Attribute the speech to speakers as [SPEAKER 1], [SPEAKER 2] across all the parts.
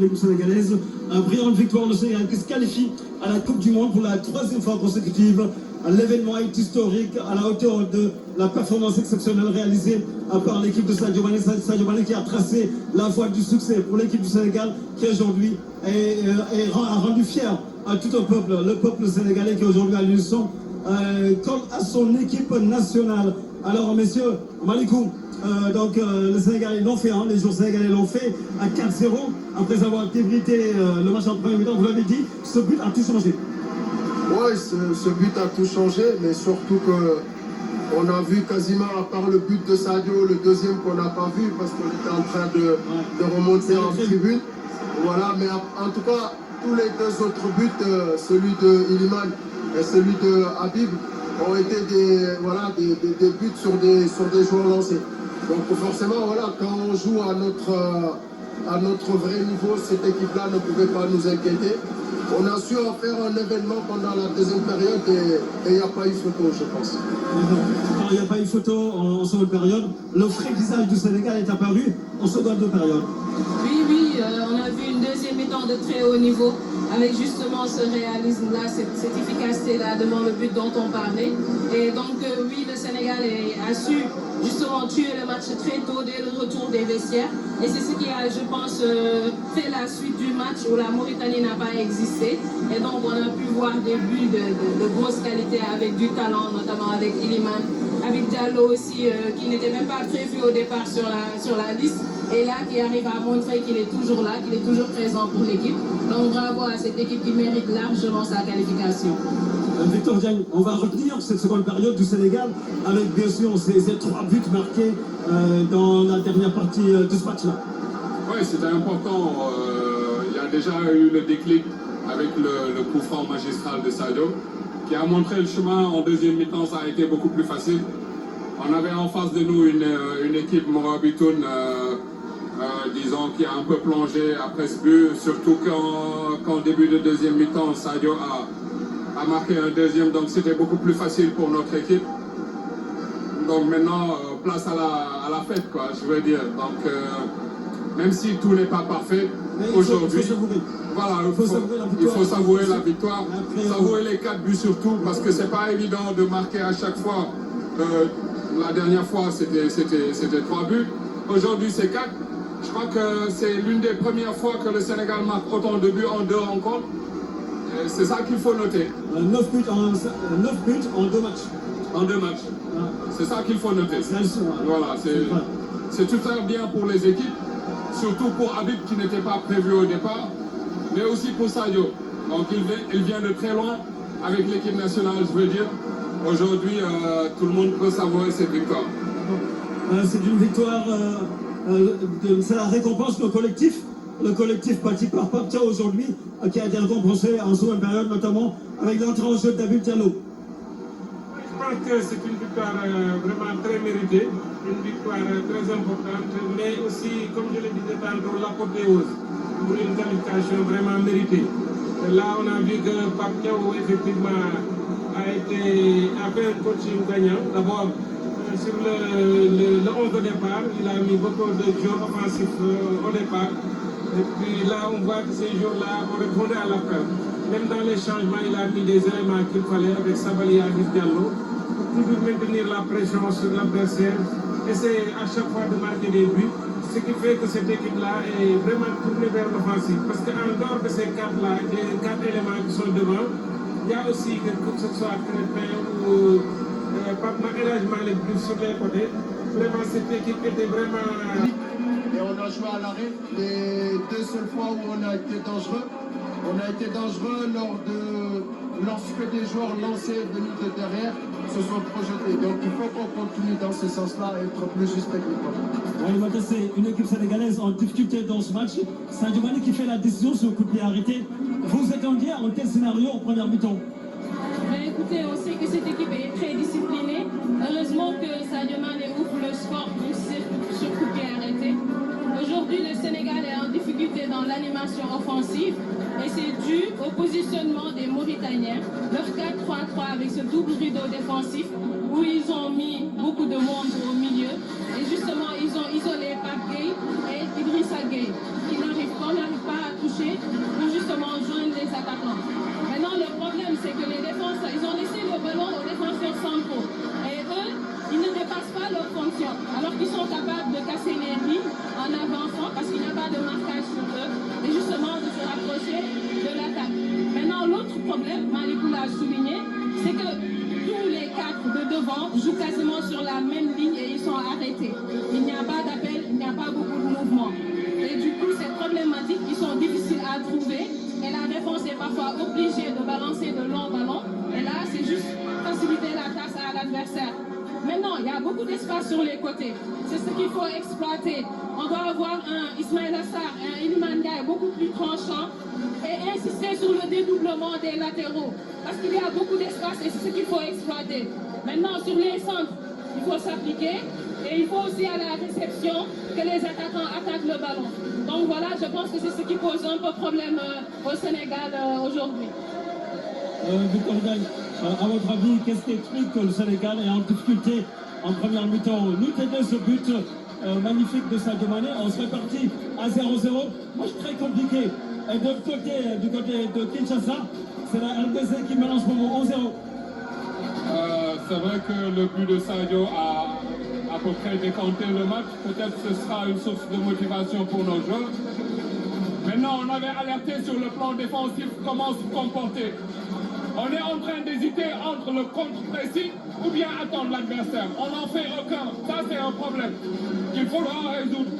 [SPEAKER 1] L'équipe sénégalaise, une brillante victoire, le Sénégal qui se qualifie à la Coupe du Monde pour la 3e fois consécutive. L'événement est historique à la hauteur de la performance exceptionnelle réalisée par l'équipe de Sadio Mané. Sadio Mané qui a tracé la voie du succès pour l'équipe du Sénégal qui aujourd'hui a rendu fier à tout un peuple, le peuple sénégalais qui aujourd'hui à l'unisson comme à son équipe nationale. Alors messieurs, Malikou, le Sénégal l'ont fait, les joueurs sénégalais l'ont fait à 4-0 après avoir débrité le match en premier mi-temps. Vous l'avez dit, ce but a tout changé.
[SPEAKER 2] Oui, ce but a tout changé, mais surtout qu'on a vu quasiment, à part le but de Sadio, le deuxième qu'on n'a pas vu parce qu'on était en train de remonter en tribune. Voilà, mais en tout cas, tous les deux autres buts, celui de Iliman et celui de Habib, ont été des buts sur des joueurs lancés. Donc forcément, voilà, quand on joue à notre vrai niveau, cette équipe-là ne pouvait pas nous inquiéter. On a su en faire un événement pendant la deuxième période et il n'y a pas eu photo, je pense.
[SPEAKER 1] Il n'y a pas eu photo en seconde période. Le vrai visage du Sénégal est apparu en seconde période.
[SPEAKER 3] Oui, on a vu une deuxième mi-temps de très haut niveau avec justement ce réalisme-là, cette efficacité-là devant le but dont on parlait. Et donc, oui, le Sénégal a su justement tuer le match très tôt dès le retour des vestiaires. Et c'est ce qui a, je pense, fait la suite du match où la Mauritanie n'a pas existé. Et donc, on a pu voir des buts de grosse qualité avec du talent, notamment avec Iliman, avec Diallo aussi, qui n'était même pas prévu au départ sur la liste. Et là, qui arrive à montrer qu'il est toujours là, qu'il est toujours présent pour l'équipe. Donc, bravo à cette équipe qui mérite largement sa qualification.
[SPEAKER 1] Victor Diagne, on va retenir cette seconde période du Sénégal avec bien sûr ces 3 buts marqués dans la dernière partie de ce match-là.
[SPEAKER 4] Oui, c'était important. Il y a déjà eu le déclic avec le coup franc magistral de Sadio qui a montré le chemin. En deuxième mi-temps, ça a été beaucoup plus facile. On avait en face de nous une équipe Morabitoun, disons, qui a un peu plongé après ce but, surtout qu'en début de deuxième mi-temps, Sadio a marqué un deuxième, donc c'était beaucoup plus facile pour notre équipe. Donc maintenant, place à la fête, quoi, je veux dire. Donc, même si tout n'est pas parfait, aujourd'hui, voilà, il faut savourer la victoire, savourer les 4 buts surtout, parce que c'est pas évident de marquer à chaque fois. La dernière fois, c'était 3 buts. Aujourd'hui, c'est 4. Je crois que c'est l'une des premières fois que le Sénégal marque autant de buts en 2 rencontres. C'est ça qu'il faut noter.
[SPEAKER 1] 9 buts en 2 matchs.
[SPEAKER 4] En 2 matchs. C'est ça qu'il faut noter. Voilà, c'est tout à bien pour les équipes, surtout pour Habib qui n'était pas prévu au départ, mais aussi pour Sadio. Donc il vient de très loin avec l'équipe nationale, je veux dire. Aujourd'hui, tout le monde peut savourer cette victoire.
[SPEAKER 1] C'est une victoire, c'est la récompense de nos collectifs. Le collectif bâti par Paptia aujourd'hui, qui a été récompensé en seconde période, notamment avec l'entrée en jeu d'Habib Diallo.
[SPEAKER 5] Je pense que c'est une victoire vraiment très méritée, une victoire très importante, mais aussi, comme je le disais tantôt, l'apothéose pour une qualification vraiment méritée. Et là, on a vu que Paptia, effectivement, a fait un coaching gagnant. D'abord, sur le 11 de départ, il a mis beaucoup de jeux offensifs au départ. Et puis là, on voit que ces jours-là ont répondu à l'appel. Même dans les changements, il a mis des éléments qu'il fallait avec Sabali et Habib Diallo pour toujours maintenir la pression sur l'adversaire, essayer à chaque fois de marquer des buts, ce qui fait que cette équipe-là est vraiment tournée vers l'offensive. Parce qu'en dehors de ces 4-là, des 4 éléments qui sont devant, il y a aussi que ce soit Crépin ou Pape Maguelage Malik sur les côtés. Vraiment, cette équipe était vraiment...
[SPEAKER 2] Et on a joué à l'arrêt. Les 2 seules fois où on a été dangereux, lorsque des joueurs lancés venus de derrière se sont projetés. Donc il faut qu'on continue dans ce sens-là et être plus juste techniquement.
[SPEAKER 1] Ouais, c'est une équipe sénégalaise en difficulté dans ce match. Sadio Mané qui fait la décision sur le coup de pied arrêté. Vous attendiez un tel scénario en première mi-temps?
[SPEAKER 3] Écoutez, on sait que cette équipe est très disciplinée. Heureusement que Sadio Mané ouvre le score sur coup de pied arrêté. Aujourd'hui, le Sénégal est en difficulté dans l'animation offensive et c'est dû au positionnement des Mauritaniens. Leur 4-3-3 avec ce double rideau défensif où ils ont mis beaucoup de monde au milieu et justement ils ont isolé Pape Gueye et Idrissa Gueye qui n'arrivent pas pas toucher pour justement joindre les attaquants. Maintenant, le problème, c'est que les défenseurs, ils ont laissé le ballon aux défenseurs centraux. Et eux, ils ne dépassent pas leur fonction, alors qu'ils sont capables de casser les lignes en avançant parce qu'il n'y a pas de marquage sur eux et justement de se rapprocher de l'attaque. Maintenant, l'autre problème, Malikou l'a souligné, c'est que tous les quatre de devant jouent quasiment sur la même ligne et ils sont arrêtés. Il n'y a pas d'appel, il n'y a pas beaucoup de mouvement. Et du coup, ces problématiques qui sont difficiles à trouver et la défense est parfois obligée de balancer de longs ballons. Et là, c'est juste faciliter la tâche à l'adversaire. Maintenant, il y a beaucoup d'espace sur les côtés. C'est ce qu'il faut exploiter. On doit avoir un Ismaël Assar, un Iliman Ndiaye beaucoup plus tranchant et insister sur le dédoublement des latéraux. Parce qu'il y a beaucoup d'espace et c'est ce qu'il faut exploiter. Maintenant, sur les centres, il faut s'appliquer et il faut aussi à la réception que les attaquants attaquent le ballon. Donc voilà, je pense que c'est ce qui pose un peu problème au Sénégal aujourd'hui.
[SPEAKER 1] Victor Gagne, à votre avis, qu'est-ce qui explique que le Sénégal est en difficulté en première mi-temps? Nous t'aidons ce but magnifique de Sadio Mané, on serait parti à 0-0. Moi, je suis très compliqué. Et de du côté de Kinshasa, c'est la RDC qui mène en ce moment 1-0.
[SPEAKER 4] C'est vrai que le but de Sadio a à peu près décanté le match. Peut-être que ce sera une source de motivation pour nos joueurs. Maintenant, on avait alerté sur le plan défensif comment se comporter. On est en train d'hésiter entre le contre-pressing ou bien attendre l'adversaire. On n'en fait aucun. Ça, c'est un problème qu'il faudra résoudre.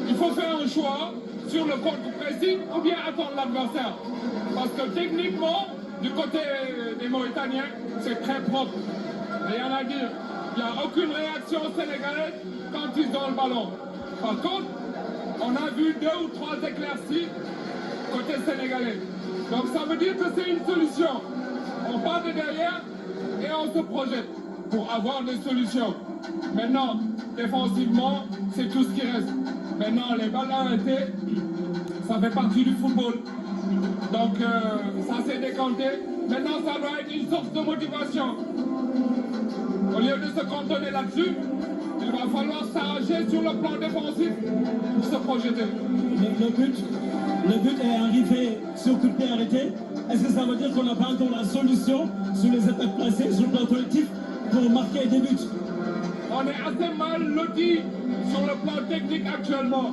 [SPEAKER 4] Il faut faire un choix sur le contre-pressing ou bien attendre l'adversaire. Parce que techniquement, du côté des Mauritaniens, c'est très propre. Rien à dire. Il n'y a aucune réaction sénégalaise quand ils ont le ballon. Par contre, on a vu 2 ou 3 éclaircies côté sénégalais. Donc ça veut dire que c'est une solution. On part de derrière et on se projette pour avoir des solutions. Maintenant, défensivement, c'est tout ce qui reste. Maintenant, les balles arrêtées, ça fait partie du football. Donc, ça s'est décanté. Maintenant, ça doit être une source de motivation. Au lieu de se cantonner là-dessus, il va falloir s'arracher sur le plan défensif pour se projeter.
[SPEAKER 1] Le but est arrivé sur coup de pied arrêté. Est-ce que ça veut dire qu'on n'a pas encore la solution sur les attaques placées, sur le plan collectif, pour marquer des buts?
[SPEAKER 4] On est assez mal lotis sur le plan technique actuellement.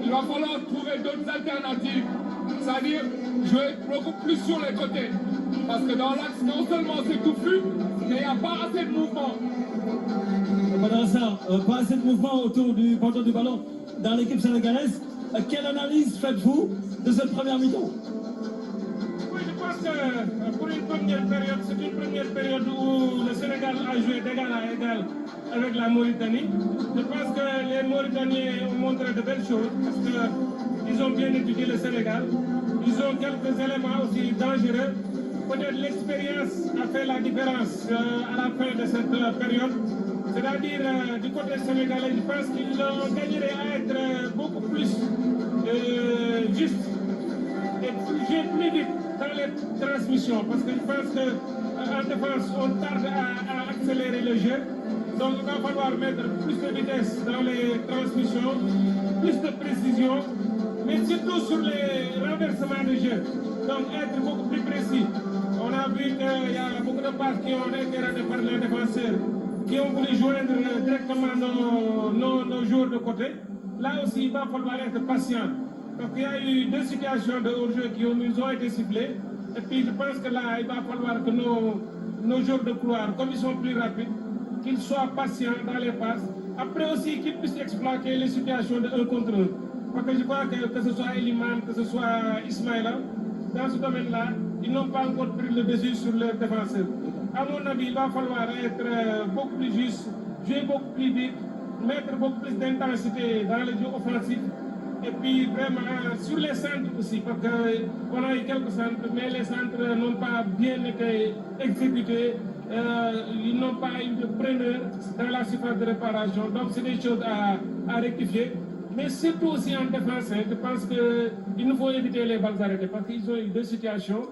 [SPEAKER 4] Il va falloir trouver d'autres alternatives. C'est-à-dire jouer beaucoup plus sur les côtés. Parce que dans l'axe, non seulement c'est touffu, mais il n'y a pas assez de mouvement.
[SPEAKER 1] Pas assez de mouvement autour du porteur du ballon dans l'équipe sénégalaise. Quelle analyse faites-vous de cette première mi-temps?
[SPEAKER 5] Oui, je pense que pour une première période, c'est une première période où le Sénégal a joué d'égal à égal avec la Mauritanie. Je pense que les Mauritaniens ont montré de belles choses parce qu'ils ont bien étudié le Sénégal. Ils ont quelques éléments aussi dangereux. Peut-être l'expérience a fait la différence à la fin de cette période. C'est-à-dire, du côté sénégalais, je pense qu'ils ont gagné à être beaucoup plus juste et jouer plus vite dans les transmissions. Parce que je pense qu'en défense, on tarde à accélérer le jeu. Donc, il va falloir mettre plus de vitesse dans les transmissions, plus de précision, mais surtout sur les renversements de jeu. Donc, être beaucoup plus précis. On a vu qu'il y a beaucoup de passes qui ont été ratées par les défenseurs, qui ont voulu joindre directement nos joueurs de côté. Là aussi, il va falloir être patient. Donc, il y a eu 2 situations de hors-jeu qui nous ont été ciblées. Et puis, je pense que là, il va falloir que nos joueurs de couloir, comme ils sont plus rapides, qu'ils soient patients dans les passes. Après aussi, qu'ils puissent exploiter les situations de 1 contre 1. Parce que je crois que ce soit Eliman, que ce soit Ismaïla, dans ce domaine-là, ils n'ont pas encore pris le dessus sur leurs défenseurs. À mon avis, il va falloir être beaucoup plus juste, jouer beaucoup plus vite, mettre beaucoup plus d'intensité dans le jeu offensif. Et puis vraiment sur les centres aussi, parce qu'on a eu quelques centres, mais les centres n'ont pas bien été exécutés. Ils n'ont pas eu de preneur dans la surface de réparation. Donc c'est des choses à rectifier. Mais surtout aussi en défense, je pense qu'il nous faut éviter les balles arrêtées parce qu'ils ont eu 2 situations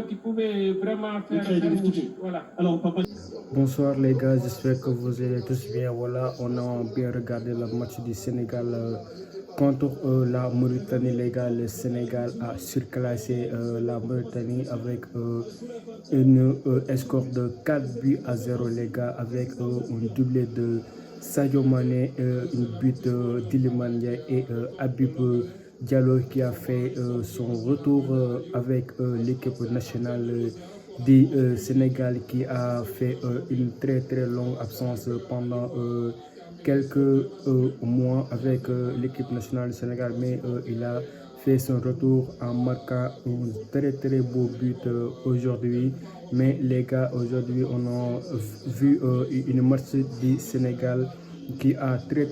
[SPEAKER 5] qui pouvaient vraiment faire bouger. Voilà.
[SPEAKER 1] Alors, papa.
[SPEAKER 6] Bonsoir les gars, j'espère que vous allez tous bien. Voilà, on a bien regardé le match du Sénégal contre la Mauritanie, les gars. Le Sénégal a surclassé la Mauritanie avec une score de 4-0, les gars, avec un doublé de Sadio Mané, une but d'Iliman Ndiaye et Habib Diallo qui a fait son retour avec l'équipe nationale du Sénégal, qui a fait une très longue absence pendant quelques mois avec l'équipe nationale du Sénégal, mais il a fait son retour en marquant un très beau but aujourd'hui. Mais les gars, aujourd'hui on a vu une match du Sénégal qui a très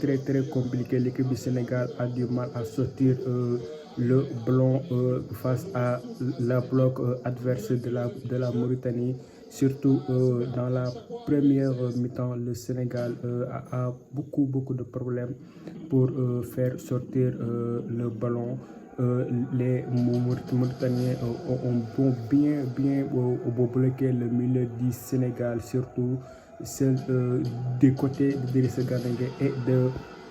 [SPEAKER 6] compliqué. L'équipe du Sénégal a du mal à sortir le ballon face à la bloc adverse de la Mauritanie. Surtout dans la première mi-temps, le Sénégal a beaucoup de problèmes pour faire sortir le ballon. Les Mauritaniens ont bien bloqué le milieu du Sénégal, surtout celle des côtés de Idrissa Gana Gueye et de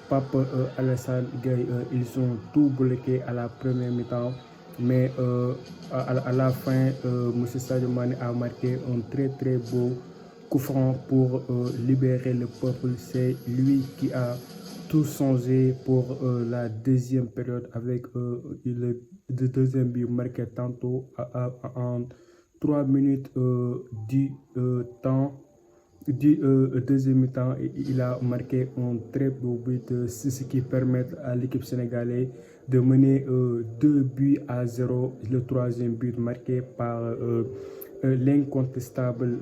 [SPEAKER 6] Pape Alassane Gueye. Ils ont tout bloqué à la première mi-temps. Mais à la fin, M. Sadio Mané a marqué un très beau coup franc pour libérer le peuple. C'est lui qui a tout changé pour la deuxième période avec le deuxième but marqué tantôt en 3 minutes du temps. Du deuxième temps, il a marqué un très beau but, ce qui permet à l'équipe sénégalaise de mener 2-0. Le troisième but marqué par l'incontestable,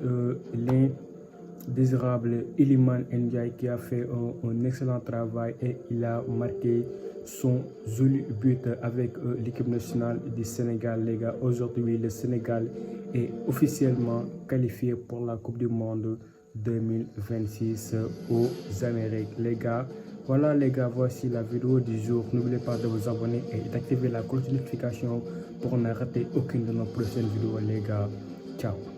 [SPEAKER 6] l'indésirable Iliman Ndiaye, qui a fait un excellent travail, et il a marqué son joli but avec l'équipe nationale du Sénégal, les gars. Aujourd'hui, le Sénégal est officiellement qualifié pour la Coupe du Monde 2026 aux Amériques, les gars. Voilà les gars, voici la vidéo du jour. N'oubliez pas de vous abonner et d'activer la cloche de notification pour ne rater aucune de nos prochaines vidéos, les gars. Ciao.